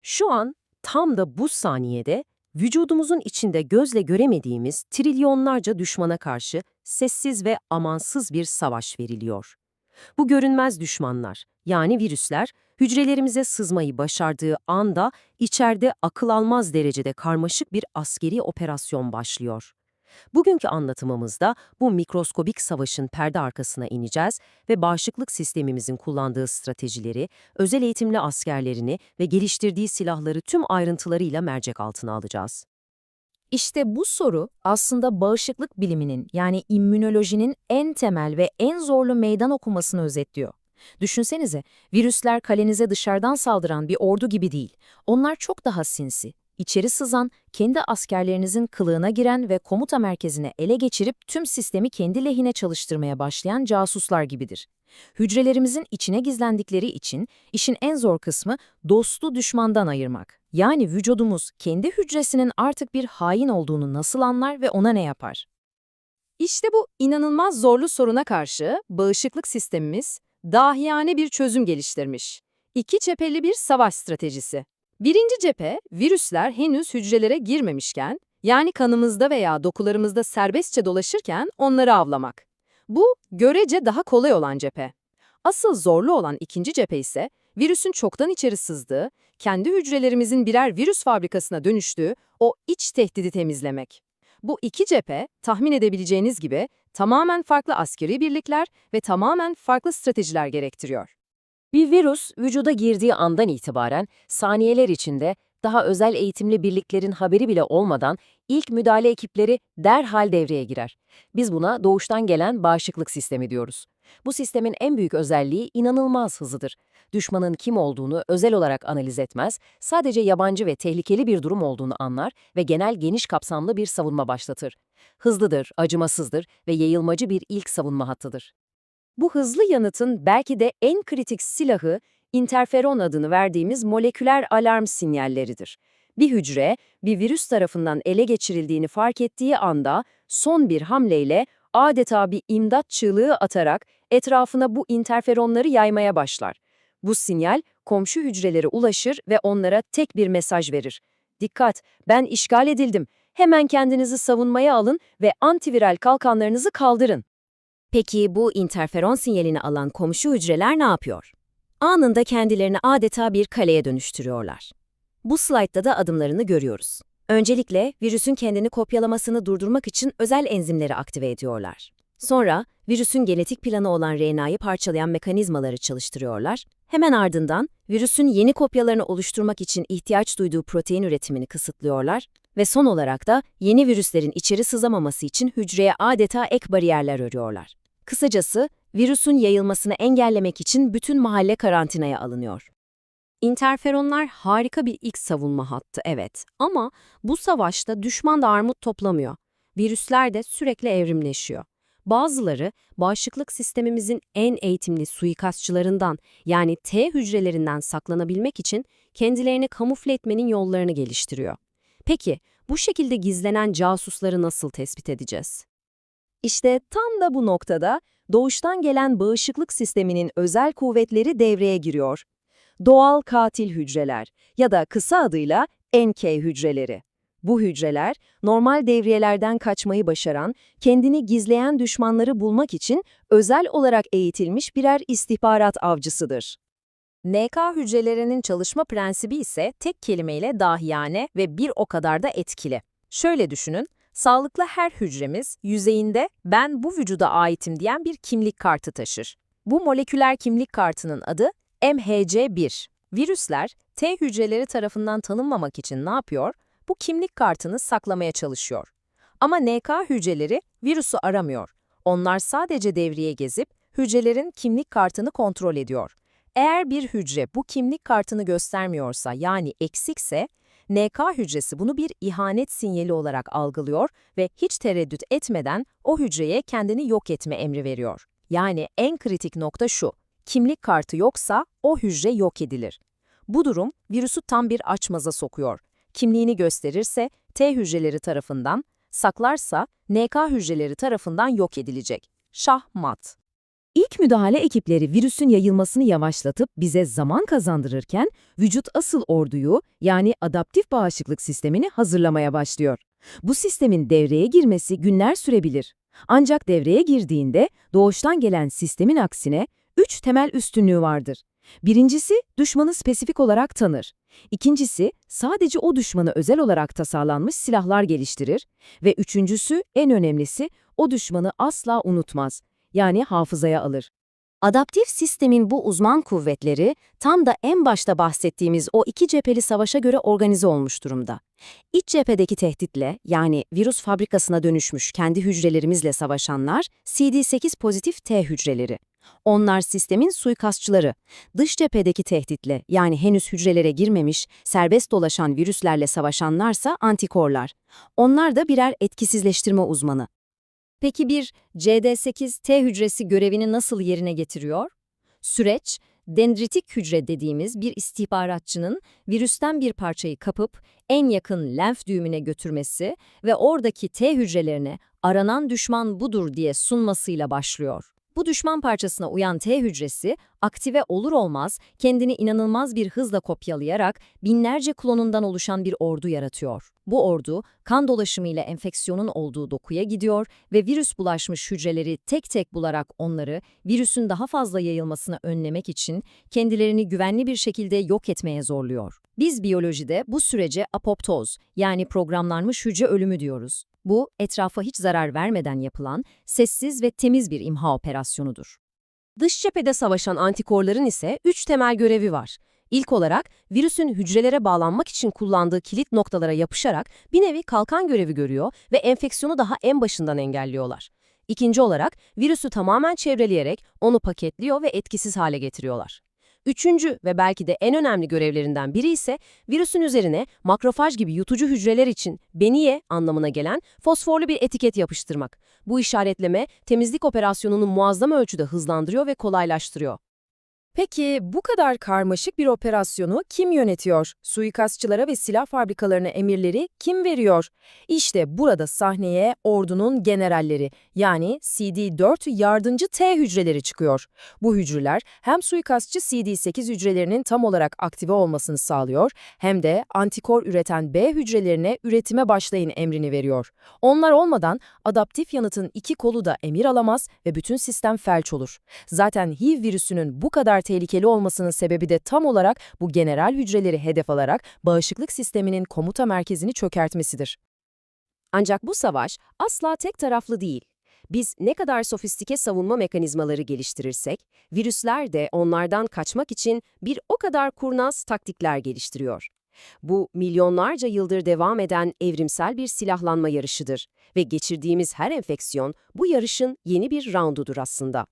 Şu an tam da bu saniyede vücudumuzun içinde gözle göremediğimiz trilyonlarca düşmana karşı sessiz ve amansız bir savaş veriliyor. Bu görünmez düşmanlar, yani virüsler, hücrelerimize sızmayı başardığı anda içeride akıl almaz derecede karmaşık bir askeri operasyon başlıyor. Bugünkü anlatımımızda bu mikroskobik savaşın perde arkasına ineceğiz ve bağışıklık sistemimizin kullandığı stratejileri, özel eğitimli askerlerini ve geliştirdiği silahları tüm ayrıntılarıyla mercek altına alacağız. İşte bu soru aslında bağışıklık biliminin yani immünolojinin en temel ve en zorlu meydan okumasını özetliyor. Düşünsenize, virüsler kalenize dışarıdan saldıran bir ordu gibi değil. Onlar çok daha sinsi, içeri sızan, kendi askerlerinizin kılığına giren ve komuta merkezine ele geçirip tüm sistemi kendi lehine çalıştırmaya başlayan casuslar gibidir. Hücrelerimizin içine gizlendikleri için işin en zor kısmı dostu düşmandan ayırmak. Yani vücudumuz kendi hücresinin artık bir hain olduğunu nasıl anlar ve ona ne yapar? İşte bu inanılmaz zorlu soruna karşı bağışıklık sistemimiz dahiyane bir çözüm geliştirmiş. İki cepheli bir savaş stratejisi. Birinci cephe, virüsler henüz hücrelere girmemişken, yani kanımızda veya dokularımızda serbestçe dolaşırken onları avlamak. Bu, görece daha kolay olan cephe. Asıl zorlu olan ikinci cephe ise, virüsün çoktan içeri sızdığı, kendi hücrelerimizin birer virüs fabrikasına dönüştüğü o iç tehdidi temizlemek. Bu iki cephe, tahmin edebileceğiniz gibi, tamamen farklı askeri birlikler ve tamamen farklı stratejiler gerektiriyor. Bir virüs vücuda girdiği andan itibaren saniyeler içinde daha özel eğitimli birliklerin haberi bile olmadan ilk müdahale ekipleri derhal devreye girer. Biz buna doğuştan gelen bağışıklık sistemi diyoruz. Bu sistemin en büyük özelliği inanılmaz hızıdır. Düşmanın kim olduğunu özel olarak analiz etmez, sadece yabancı ve tehlikeli bir durum olduğunu anlar ve genel geniş kapsamlı bir savunma başlatır. Hızlıdır, acımasızdır ve yayılmacı bir ilk savunma hattıdır. Bu hızlı yanıtın belki de en kritik silahı, interferon adını verdiğimiz moleküler alarm sinyalleridir. Bir hücre, bir virüs tarafından ele geçirildiğini fark ettiği anda son bir hamleyle adeta bir imdat çığlığı atarak etrafına bu interferonları yaymaya başlar. Bu sinyal komşu hücrelere ulaşır ve onlara tek bir mesaj verir. Dikkat, ben işgal edildim. Hemen kendinizi savunmaya alın ve antiviral kalkanlarınızı kaldırın. Peki bu interferon sinyalini alan komşu hücreler ne yapıyor? Anında kendilerini adeta bir kaleye dönüştürüyorlar. Bu slaytta da adımlarını görüyoruz. Öncelikle virüsün kendini kopyalamasını durdurmak için özel enzimleri aktive ediyorlar. Sonra virüsün genetik planı olan RNA'yı parçalayan mekanizmaları çalıştırıyorlar. Hemen ardından virüsün yeni kopyalarını oluşturmak için ihtiyaç duyduğu protein üretimini kısıtlıyorlar ve son olarak da yeni virüslerin içeri sızamaması için hücreye adeta ek bariyerler örüyorlar. Kısacası virüsün yayılmasını engellemek için bütün mahalle karantinaya alınıyor. İnterferonlar harika bir ilk savunma hattı, evet. Ama bu savaşta düşman da armut toplamıyor. Virüsler de sürekli evrimleşiyor. Bazıları bağışıklık sistemimizin en eğitimli suikastçılarından, yani T hücrelerinden saklanabilmek için kendilerini kamufle etmenin yollarını geliştiriyor. Peki, bu şekilde gizlenen casusları nasıl tespit edeceğiz? İşte tam da bu noktada doğuştan gelen bağışıklık sisteminin özel kuvvetleri devreye giriyor. Doğal katil hücreler ya da kısa adıyla NK hücreleri. Bu hücreler, normal devriyelerden kaçmayı başaran, kendini gizleyen düşmanları bulmak için özel olarak eğitilmiş birer istihbarat avcısıdır. NK hücrelerinin çalışma prensibi ise tek kelimeyle dahiyane ve bir o kadar da etkili. Şöyle düşünün, sağlıklı her hücremiz yüzeyinde "ben bu vücuda aitim" diyen bir kimlik kartı taşır. Bu moleküler kimlik kartının adı MHC1. Virüsler, T hücreleri tarafından tanınmamak için ne yapıyor? Bu kimlik kartını saklamaya çalışıyor. Ama NK hücreleri virüsü aramıyor. Onlar sadece devriye gezip hücrelerin kimlik kartını kontrol ediyor. Eğer bir hücre bu kimlik kartını göstermiyorsa, yani eksikse, NK hücresi bunu bir ihanet sinyali olarak algılıyor ve hiç tereddüt etmeden o hücreye kendini yok etme emri veriyor. Yani en kritik nokta şu: kimlik kartı yoksa o hücre yok edilir. Bu durum virüsü tam bir açmaza sokuyor. Kimliğini gösterirse T hücreleri tarafından, saklarsa NK hücreleri tarafından yok edilecek. Şah mat. İlk müdahale ekipleri virüsün yayılmasını yavaşlatıp bize zaman kazandırırken, vücut asıl orduyu yani adaptif bağışıklık sistemini hazırlamaya başlıyor. Bu sistemin devreye girmesi günler sürebilir. Ancak devreye girdiğinde doğuştan gelen sistemin aksine 3 temel üstünlüğü vardır. Birincisi, düşmanı spesifik olarak tanır. İkincisi, sadece o düşmanı özel olarak tasarlanmış silahlar geliştirir. Ve üçüncüsü, en önemlisi, o düşmanı asla unutmaz. Yani hafızaya alır. Adaptif sistemin bu uzman kuvvetleri tam da en başta bahsettiğimiz o iki cepheli savaşa göre organize olmuş durumda. İç cephedeki tehditle, yani virüs fabrikasına dönüşmüş kendi hücrelerimizle savaşanlar CD8 pozitif T hücreleri. Onlar sistemin suikastçıları. Dış cephedeki tehditle, yani henüz hücrelere girmemiş, serbest dolaşan virüslerle savaşanlarsa antikorlar. Onlar da birer etkisizleştirme uzmanı. Peki bir CD8T hücresi görevini nasıl yerine getiriyor? Süreç, dendritik hücre dediğimiz bir istihbaratçının virüsten bir parçayı kapıp en yakın lenf düğümüne götürmesi ve oradaki T hücrelerine aranan düşman budur diye sunmasıyla başlıyor. Bu düşman parçasına uyan T hücresi, aktive olur olmaz kendini inanılmaz bir hızla kopyalayarak binlerce klonundan oluşan bir ordu yaratıyor. Bu ordu, kan dolaşımıyla enfeksiyonun olduğu dokuya gidiyor ve virüs bulaşmış hücreleri tek tek bularak onları, virüsün daha fazla yayılmasını önlemek için kendilerini güvenli bir şekilde yok etmeye zorluyor. Biz biyolojide bu sürece apoptoz, yani programlanmış hücre ölümü diyoruz. Bu, etrafa hiç zarar vermeden yapılan, sessiz ve temiz bir imha operasyonudur. Dış cephede savaşan antikorların ise 3 temel görevi var. İlk olarak virüsün hücrelere bağlanmak için kullandığı kilit noktalara yapışarak bir nevi kalkan görevi görüyor ve enfeksiyonu daha en başından engelliyorlar. İkinci olarak virüsü tamamen çevreleyerek onu paketliyor ve etkisiz hale getiriyorlar. Üçüncü ve belki de en önemli görevlerinden biri ise virüsün üzerine makrofaj gibi yutucu hücreler için "beni ye" anlamına gelen fosforlu bir etiket yapıştırmak. Bu işaretleme temizlik operasyonunu muazzam ölçüde hızlandırıyor ve kolaylaştırıyor. Peki bu kadar karmaşık bir operasyonu kim yönetiyor? Suikastçılara ve silah fabrikalarına emirleri kim veriyor? İşte burada sahneye ordunun generalleri, yani CD4 yardımcı T hücreleri çıkıyor. Bu hücreler hem suikastçı CD8 hücrelerinin tam olarak aktive olmasını sağlıyor, hem de antikor üreten B hücrelerine üretime başlayın emrini veriyor. Onlar olmadan adaptif yanıtın iki kolu da emir alamaz ve bütün sistem felç olur. Zaten HIV virüsünün bu kadar tehlikeli olmasının sebebi de tam olarak bu general hücreleri hedef alarak bağışıklık sisteminin komuta merkezini çökertmesidir. Ancak bu savaş asla tek taraflı değil. Biz ne kadar sofistike savunma mekanizmaları geliştirirsek, virüsler de onlardan kaçmak için bir o kadar kurnaz taktikler geliştiriyor. Bu, milyonlarca yıldır devam eden evrimsel bir silahlanma yarışıdır ve geçirdiğimiz her enfeksiyon bu yarışın yeni bir roundudur aslında.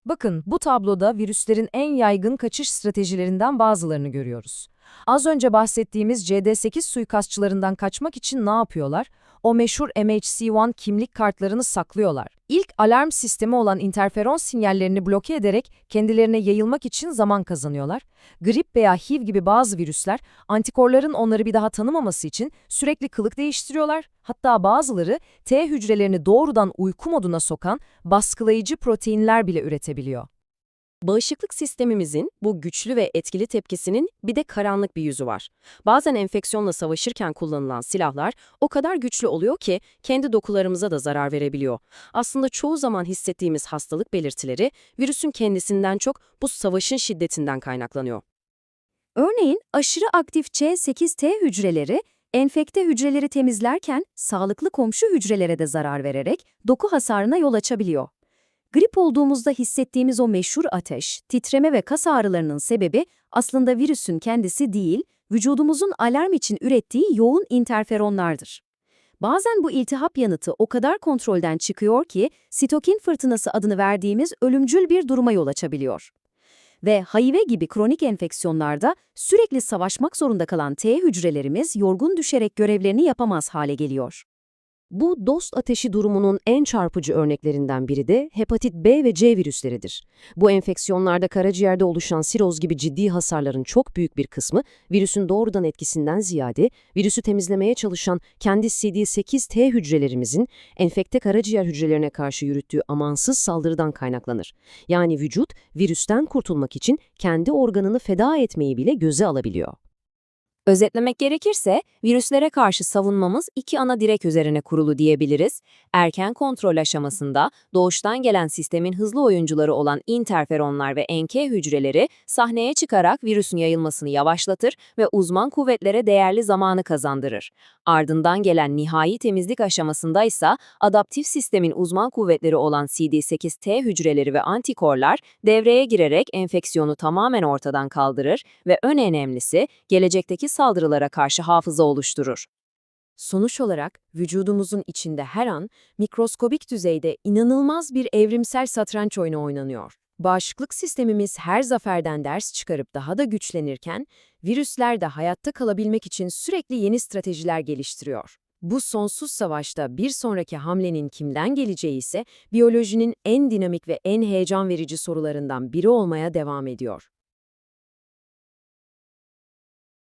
Bakın, bu tabloda virüslerin en yaygın kaçış stratejilerinden bazılarını görüyoruz. Az önce bahsettiğimiz CD8 suikastçılarından kaçmak için ne yapıyorlar? O meşhur MHC-1 kimlik kartlarını saklıyorlar. İlk alarm sistemi olan interferon sinyallerini bloke ederek kendilerine yayılmak için zaman kazanıyorlar. Grip veya HIV gibi bazı virüsler, antikorların onları bir daha tanımaması için sürekli kılık değiştiriyorlar. Hatta bazıları T hücrelerini doğrudan uyku moduna sokan baskılayıcı proteinler bile üretebiliyor. Bağışıklık sistemimizin bu güçlü ve etkili tepkisinin bir de karanlık bir yüzü var. Bazen enfeksiyonla savaşırken kullanılan silahlar o kadar güçlü oluyor ki kendi dokularımıza da zarar verebiliyor. Aslında çoğu zaman hissettiğimiz hastalık belirtileri virüsün kendisinden çok bu savaşın şiddetinden kaynaklanıyor. Örneğin aşırı aktif C8T hücreleri, enfekte hücreleri temizlerken sağlıklı komşu hücrelere de zarar vererek doku hasarına yol açabiliyor. Grip olduğumuzda hissettiğimiz o meşhur ateş, titreme ve kas ağrılarının sebebi aslında virüsün kendisi değil, vücudumuzun alarm için ürettiği yoğun interferonlardır. Bazen bu iltihap yanıtı o kadar kontrolden çıkıyor ki sitokin fırtınası adını verdiğimiz ölümcül bir duruma yol açabiliyor. Ve HIV gibi kronik enfeksiyonlarda sürekli savaşmak zorunda kalan T hücrelerimiz yorgun düşerek görevlerini yapamaz hale geliyor. Bu dost ateşi durumunun en çarpıcı örneklerinden biri de hepatit B ve C virüsleridir. Bu enfeksiyonlarda karaciğerde oluşan siroz gibi ciddi hasarların çok büyük bir kısmı virüsün doğrudan etkisinden ziyade virüsü temizlemeye çalışan kendi CD8T hücrelerimizin enfekte karaciğer hücrelerine karşı yürüttüğü amansız saldırıdan kaynaklanır. Yani vücut virüsten kurtulmak için kendi organını feda etmeyi bile göze alabiliyor. Özetlemek gerekirse, virüslere karşı savunmamız iki ana direk üzerine kurulu diyebiliriz. Erken kontrol aşamasında doğuştan gelen sistemin hızlı oyuncuları olan interferonlar ve NK hücreleri sahneye çıkarak virüsün yayılmasını yavaşlatır ve uzman kuvvetlere değerli zamanı kazandırır. Ardından gelen nihai temizlik aşamasında ise adaptif sistemin uzman kuvvetleri olan CD8T hücreleri ve antikorlar devreye girerek enfeksiyonu tamamen ortadan kaldırır ve en önemlisi gelecekteki saldırılara karşı hafıza oluşturur. Sonuç olarak vücudumuzun içinde her an mikroskobik düzeyde inanılmaz bir evrimsel satranç oyunu oynanıyor. Bağışıklık sistemimiz her zaferden ders çıkarıp daha da güçlenirken, virüsler de hayatta kalabilmek için sürekli yeni stratejiler geliştiriyor. Bu sonsuz savaşta bir sonraki hamlenin kimden geleceği ise biyolojinin en dinamik ve en heyecan verici sorularından biri olmaya devam ediyor.